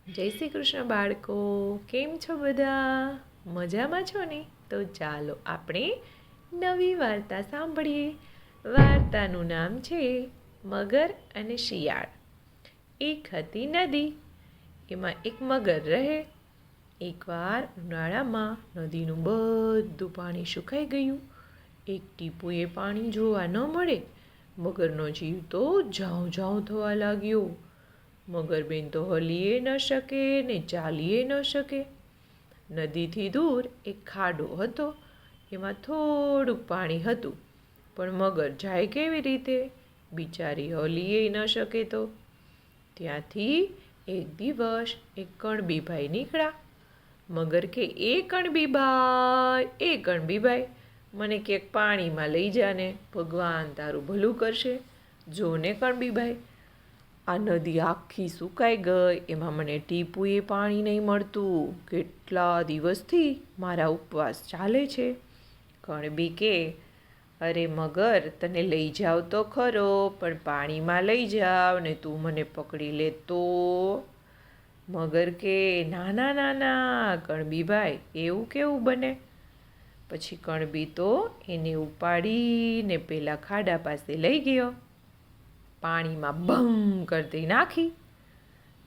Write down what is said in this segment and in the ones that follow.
જય શ્રી કૃષ્ણ બાળકો, કેમ છો બધા? મજામાં છો ને? તો ચાલો આપણે નવી વાર્તા સાંભળીએ. વાર્તાનું નામ છે મગર અને શિયાળ. એક હતી નદી, એમાં એક મગર રહે. એકવાર ઉનાળામાં નદીનું બધું પાણી સુકાઈ ગયું. એક ટીપુએ પાણી જોવા ન મળે. મગરનો જીવ તો જાઉં જાઉં થવા લાગ્યો. મગરબેન તો હલીએ ન શકે ને ચાલીએ ન શકે. નદીથી દૂર એક ખાડો હતો, એમાં થોડુંક પાણી હતું, પણ મગર જાય કેવી રીતે? બિચારી હલીએ ન શકે તો. ત્યાંથી એક દિવસ એક કણબીભાઈ નીકળ્યા. મગર કે, એ કણબીભાઈ, મને ક્યાંક પાણીમાં લઈ જાને, ભગવાન તારું ભલું કરશે. જોને કણબીભાઈ, આ નદી આખી સુકાઈ ગઈ, એમાં મને ટીપુએ પાણી નહીં મળતું. કેટલા દિવસથી મારા ઉપવાસ ચાલે છે. કણબી કે, અરે મગર, તને લઈ જાવ તો ખરો, પણ પાણીમાં લઈ જાવ ને તું મને પકડી લે તો? મગર કે, ના ના ના ના કણબીભાઈ, એવું કેવું બને? પછી કણબી તો એને ઉપાડીને પેલા ખાડા પાસે લઈ ગયો. પાણીમાં ભમ કરતી નાખી.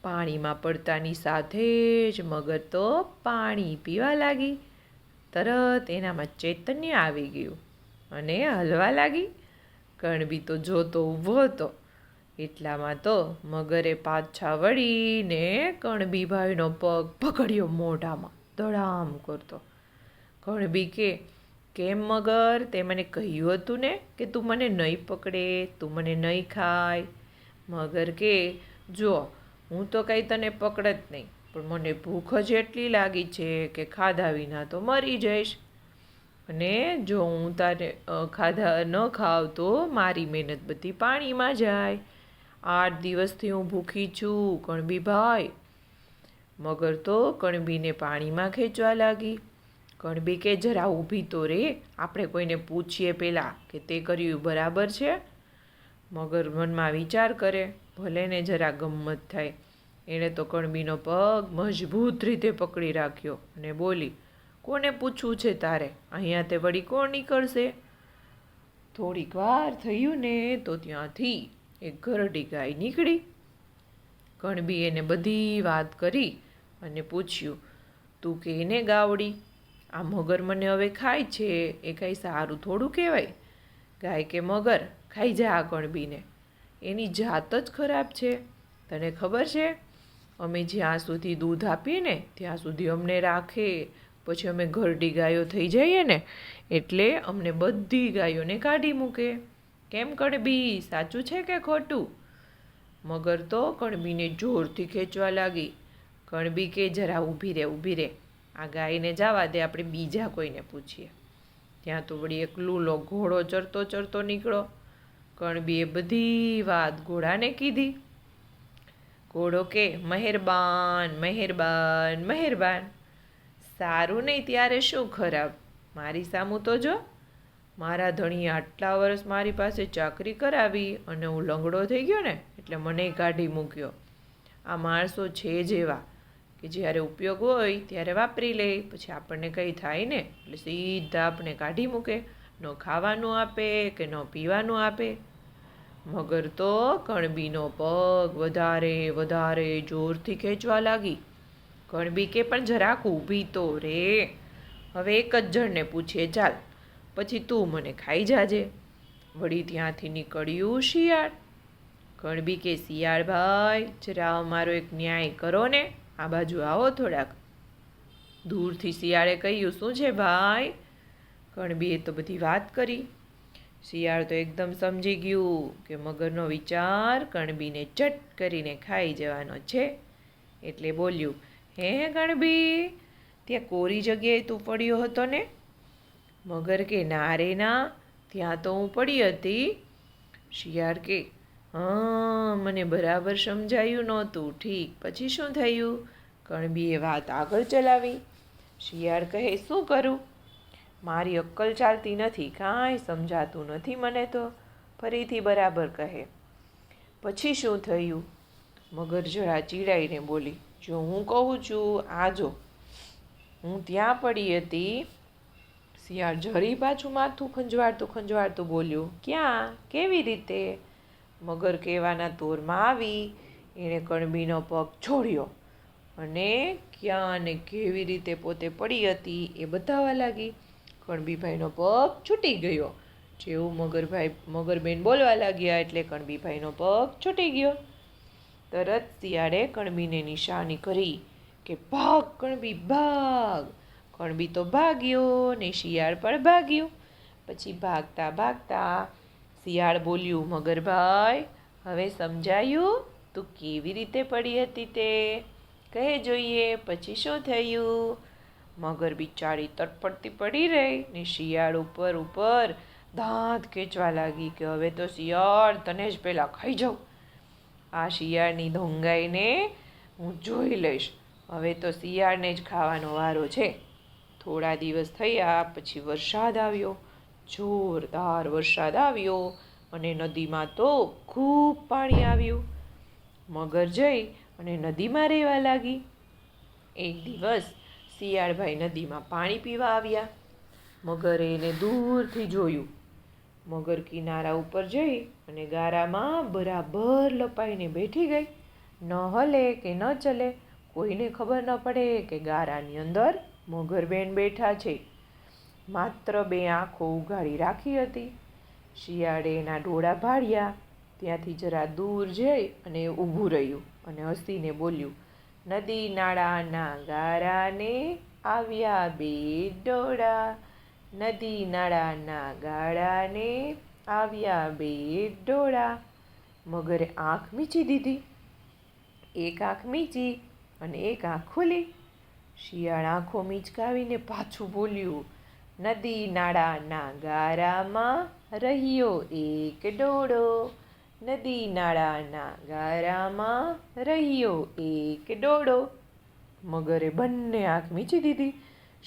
પાણીમાં પડતાની સાથે જ મગર તો પાણી પીવા લાગી. તરત એનામાં ચૈતન્ય આવી ગયું અને હલવા લાગી. કણબી તો જોતો ઊભો હતો. એટલામાં તો મગરે પાછા વળીને કણબીભાઈનો પગ પકડ્યો મોઢામાં ધડામ કરતો. કણબી કે, કેમ મગર, તે મને કહ્યું હતું ને કે તું મને નહીં પકડે, તું મને નહીં ખાય? મગર કે, જો હું તો કંઈ તને પકડત નહીં, પણ મને ભૂખ જ એટલી લાગી છે કે ખાધા વિના તો મરી જઈશ. અને જો હું તારે ખાધા ન ખાવ તો મારી મહેનત બધી પાણીમાં જાય. 8 દિવસથી હું ભૂખી છું કણબીભાઈ. મગર તો કણબીને પાણીમાં ખેંચવા લાગી. કણબી કે, જરા ઊભી તો રે, આપણે કોઈને પૂછીએ પહેલાં કે તે કર્યું બરાબર છે. મગર મનમાં વિચાર કરે, ભલે ને જરા ગમ્મત થાય. એણે તો કણબીનો પગ મજબૂત રીતે પકડી રાખ્યો અને બોલી, કોને પૂછવું છે તારે? અહીંયા તે વળી કોણ નીકળશે? થોડીક વાર થયું ને તો ત્યાંથી એક ઘરડી ગાય નીકળી. કણબી એને બધી વાત કરી અને પૂછ્યું, તું કે ને ગાવડી, આ મગર મને હવે ખાય છે, એ કંઈ સારું થોડું કહેવાય. ગાય કે, મગર ખાઈ જા આ કણબીને, એની જાત જ ખરાબ છે. તને ખબર છે, અમે જ્યાં સુધી દૂધ આપીએ ને ત્યાં સુધી અમને રાખે, પછી અમે ઘરડી ગાયો થઈ જઈએ ને એટલે અમને બધી ગાયોને કાઢી મૂકે. કેમ કણબી, સાચું છે કે ખોટું? મગર તો કણબીને જોરથી ખેંચવા લાગી. કણબી કે, જરા ઊભી રહે, આ ગાયને જવા દે, આપણે બીજા કોઈને પૂછીએ. ત્યાં તો વળી એક લૂલો ઘોડો ચરતો નીકળો. કણબીએ બધી વાત ઘોડાને કીધી. ઘોડો કે, મહેરબાન મહેરબાન મહેરબાન. સારું નહીં ત્યારે શું ખરાબ? મારી સામું તો જો, મારા ધણીએ આટલા વર્ષ મારી પાસે ચાકરી કરાવી અને હું લંગડો થઈ ગયો ને એટલે મને કાઢી મૂક્યો. આ માણસો છે જેવા કે જ્યારે ઉપયોગ હોય ત્યારે વાપરી લે, પછી આપણને કંઈ થાય ને એટલે સીધા આપણે કાઢી મૂકે. ન ખાવાનું આપે કે ન પીવાનું આપે. મગર તો કણબીનો પગ વધારે જોરથી ખેંચવા લાગી. કણબી કે, પણ જરાક ઊભી તો રે, હવે એક જ જણને પૂછીએ ચાલ, પછી તું મને ખાઈ જાજે. વળી ત્યાંથી નીકળ્યું શિયાળ. કણબી કે, શિયાળ ભાઈ, જરા અમારો એક ન્યાય કરો ને, આ બાજુ આવો થોડાક. દૂરથી શિયાળે કહ્યું, શું છે ભાઈ? કણબીએ તો બધી વાત કરી. શિયાળ તો એકદમ સમજી ગયું કે મગરનો વિચાર કણબીને ચટ કરીને ખાઈ જવાનો છે. એટલે બોલ્યું, હે કણબી, ત્યાં કોરી જગ્યાએ તું પડ્યો હતો ને? મગર કે, ના રે ના, ત્યાં તો હું પડી હતી. શિયાળ કે, હા, મને બરાબર સમજાયું નહોતું. ઠીક, પછી શું થયું? કણબીએ વાત આગળ ચલાવી. શિયાળ કહે, શું કરું? મારી અક્કલ ચાલતી નથી, કાંઈ સમજાતું નથી મને તો. ફરીથી બરાબર કહે. પછી શું થયું? મગર જરા ચીડાઈને બોલી, જો હું કહું છું આ જો હું ત્યાં પડી હતી. શિયાળ જરી પાછું માથું ખંજવાળતું બોલ્યું, ક્યાં, કેવી રીતે? મગર કહેવાના તોરમાં આવી. એણે કણબીનો પગ છોડ્યો અને ક્યાં ને કેવી રીતે પોતે પડી હતી એ બતાવવા લાગી. કણબીભાઈનો પગ છૂટી ગયો. જેવું મગરબેન બોલવા લાગ્યા એટલે કણબીભાઈનો પગ છૂટી ગયો. તરત શિયાળે કણબીને નિશાની કરી કે ભાગ કણબી ભાગ. કણબી તો ભાગ્યો ને શિયાળ પણ ભાગ્યું. પછી ભાગતા શિયાળ બોલ્યું, મગરભાઈ હવે સમજાયું તું કેવી રીતે પડી હતી તે? કહે જોઈએ પછી શું થયું? મગર બિચારી તડફડતી પડી રહી ને શિયાળ ઉપર દાંત ખેંચવા લાગી કે હવે તો શિયાળ તને જ પહેલાં ખાઈ જાઉં. આ શિયાળની ધોંગાઈને હું જોઈ લઈશ. હવે તો શિયાળને જ ખાવાનો વારો છે. થોડા દિવસ થયા પછી વરસાદ આવ્યો. જોરદાર વરસાદ આવ્યો અને નદીમાં તો ખૂબ પાણી આવ્યું. મગર જઈ અને નદીમાં રહેવા લાગી. એક દિવસ શિયાળભાઈ નદીમાં પાણી પીવા આવ્યા. મગરે એને દૂરથી જોયું. મગર કિનારા ઉપર જઈ અને ગારામાં બરાબર લપાઈને બેઠી ગઈ. ન હલે કે ન ચલે, કોઈને ખબર ન પડે કે ગારાની અંદર મગરબેન બેઠા છે. માત્ર 2 આંખો ઉઘાડી રાખી હતી. શિયાળે એના ડોળા ભાળ્યા. ત્યાંથી જરા દૂર જઈ અને ઊભું રહ્યું અને હસીને બોલ્યું, નદી નાળાના ગારાને આવ્યા 2 ડોળા. નદી નાળાના ગાળાને આવ્યા 2 ડોળા. મગરે આંખ મીચી દીધી. એક આંખ મીચી અને એક આંખ ખુલી. શિયાળ આંખો મીચકાવીને પાછું બોલ્યું, નદી નાળાના ગારામાં રહ્યો 1 ડોળો. નદી નાળાના ગારામાં રહ્યો 1 ડોળો. મગરે બંને આંખ મીચી દીધી.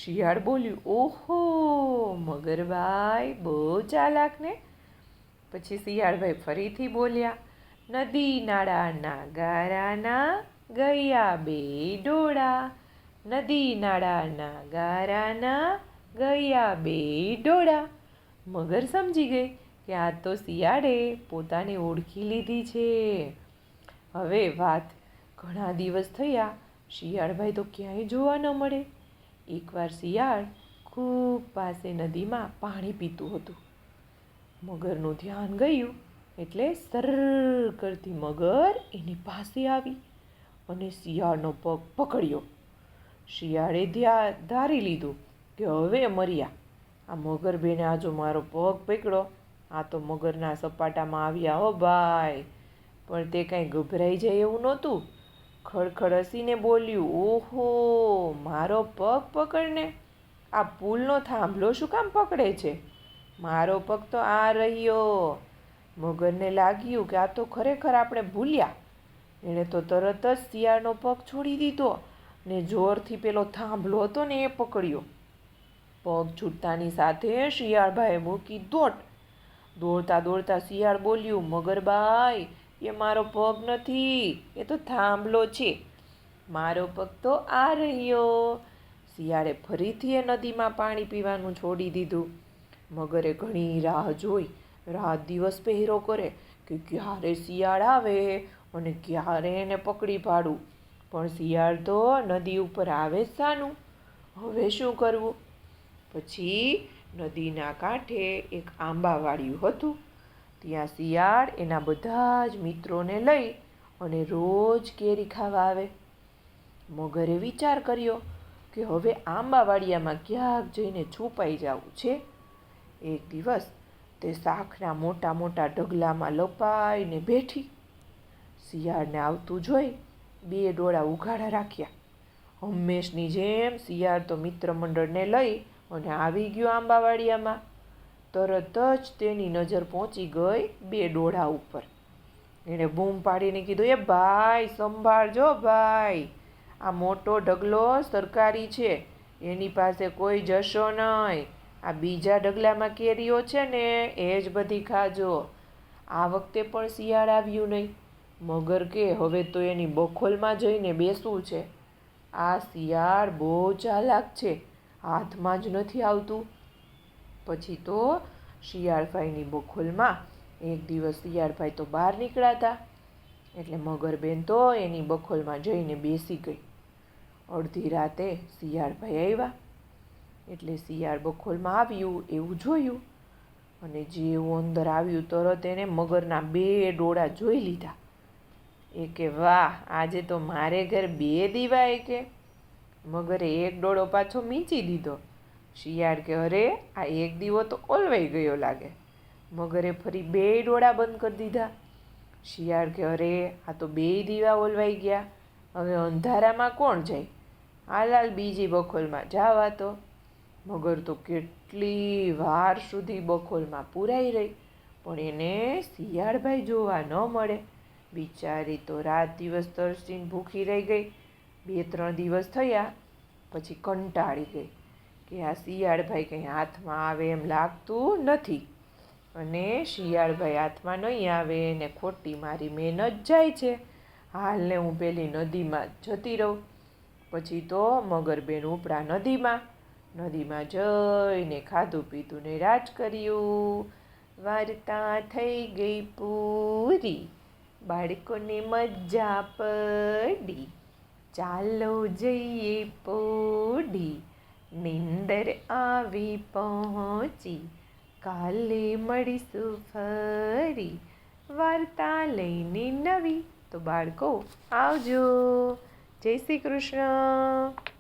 શિયાળ બોલ્યું, ઓહો મગરભાઈ બહુ ચાલાક ને. પછી શિયાળભાઈ ફરીથી બોલ્યા, નદી નાળાના ગારાના ગયા 2 ડોળા. નદી નાળાના ગારાના ગયા 2 ડોળા. મગર સમજી ગઈ કે આ તો શિયાળે પોતાને ઓળખી લીધી છે. હવે વાત ઘણા દિવસ થયા. શિયાળભાઈ તો ક્યાંય જોવા ન મળે. એકવાર શિયાળ ખૂબ પાસે નદીમાં પાણી પીતું હતું. મગરનું ધ્યાન ગયું એટલે સર કરતી મગર એની પાસે આવી અને શિયાળનો પગ પકડ્યો. શિયાળે ધારી લીધું કે હવે મર્યા. આ મગરબેને આજો મારો પગ પકડ્યો. આ તો મગરના સપાટામાં આવ્યા હો ભાઈ. પણ તે કાંઈ ગભરાઈ જાય એવું નહોતું. ખડખડ હસીને બોલ્યું, ઓહો મારો પગ પકડને. આ પુલનો થાંભલો શું કામ પકડે છે? મારો પગ તો આ રહ્યો. મગરને લાગ્યું કે આ તો ખરેખર આપણે ભૂલ્યા. એણે તો તરત જ શિયાળનો પગ છોડી દીધો ને જોરથી પેલો થાંભલો હતો ને એ પકડ્યો. પગ છૂટતાની સાથે શિયાળભાઈએ મૂકી દોડતા શિયાળ બોલ્યું, મગરબાઈ એ મારો પગ નથી, એ તો થાંભલો છે. મારો પગ તો આ રહ્યો. શિયાળે ફરીથી એ નદીમાં પાણી પીવાનું છોડી દીધું. મગરે ઘણી રાહ જોઈ. રાત દિવસ પહેરો કરે કે ક્યારે શિયાળ આવે અને ક્યારે એને પકડી પાડું. પણ શિયાળ તો નદી ઉપર આવે જ શાનું? હવે શું કરવું? પછી નદીના કાંઠે એક આંબાવાડિયું હતું. ત્યાં શિયાળ એના બધા જ મિત્રોને લઈ અને રોજ કેરી ખાવા આવે. મગરે વિચાર કર્યો કે હવે આંબાવાડિયામાં ક્યાંક જઈને છુપાઈ જવું છે. એક દિવસ તે શાકના મોટા મોટા ઢગલામાં લપાઈને બેઠી. શિયાળને આવતું જોઈ 2 ડોળા ઉઘાડા રાખ્યા. હંમેશની જેમ શિયાળ તો મિત્ર મંડળને લઈ અને આવી ગયો આંબાવાડિયામાં. તરત જ તેની નજર પહોંચી ગઈ 2 ડોળા ઉપર. એણે બૂમ પાડીને કીધું, એ ભાઈ સંભાળજો ભાઈ, આ મોટો ઢગલો સરકારી છે, એની પાસે કોઈ જશો નહીં. આ બીજા ઢગલામાં કેરીઓ છે ને એ જ બધી ખાજો. આ વખતે પણ શિયાળ આવ્યું નહીં. મગર કે હવે તો એની બખોલમાં જઈને બેસવું છે. આ શિયાળ બહુ ચાલાક છે, હાથમાં જ નથી આવતું. પછી તો શિયાળભાઈની બખોલમાં એક દિવસ શિયાળભાઈ તો બહાર નીકળ્યા હતા, એટલે મગરબેન તો એની બખોલમાં જઈને બેસી ગઈ. અડધી રાતે શિયાળભાઈ આવ્યા, એટલે શિયાળ બખોલમાં આવ્યું એવું જોયું, અને જેવું અંદર આવ્યું તરત એને મગરના 2 ડોળા જોઈ લીધા. એ કે વાહ, આજે તો મારે ઘર 2 દીવા. એ કે મગરે 1 ડોળો પાછો મીંચી દીધો. શિયાળ કે અરે, આ 1 દીવો તો ઓલવાઈ ગયો લાગે. મગરે ફરી 2 ડોળા બંધ કરી દીધા. શિયાળ કે અરે, આ તો 2 દીવા ઓલવાઈ ગયા, હવે અંધારામાં કોણ જાય? હાલ બીજી બખોલમાં જાવા તો. મગર તો કેટલી વાર સુધી બખોલમાં પૂરાઈ રહી, પણ એને શિયાળભાઈ જોવા ન મળે. બિચારી તો રાત દિવસ તરસીને ભૂખી રહી ગઈ. 2-3 દિવસ થયા પછી કંટાળી ગઈ કે આ શિયાળભાઈ કંઈ હાથમાં આવે એમ લાગતું નથી, અને શિયાળભાઈ હાથમાં નહીં આવે ને ખોટી મારી મહેનત જાય છે. હાલને હું પેલી નદીમાં જતી રહું. પછી તો મગરબેન ઉપડા નદીમાં જઈને ખાધું પીધું ને રાજ કર્યું. વાર્તા થઈ ગઈ પૂરી, બાળકોને મજા પડી, ચાલો જઈએ પોડી, નીંદર આવી પહોંચી, કાલે મળીશું ફરી વાર્તા લઈને નવી. તો બાળકો આવજો. જય શ્રી કૃષ્ણ.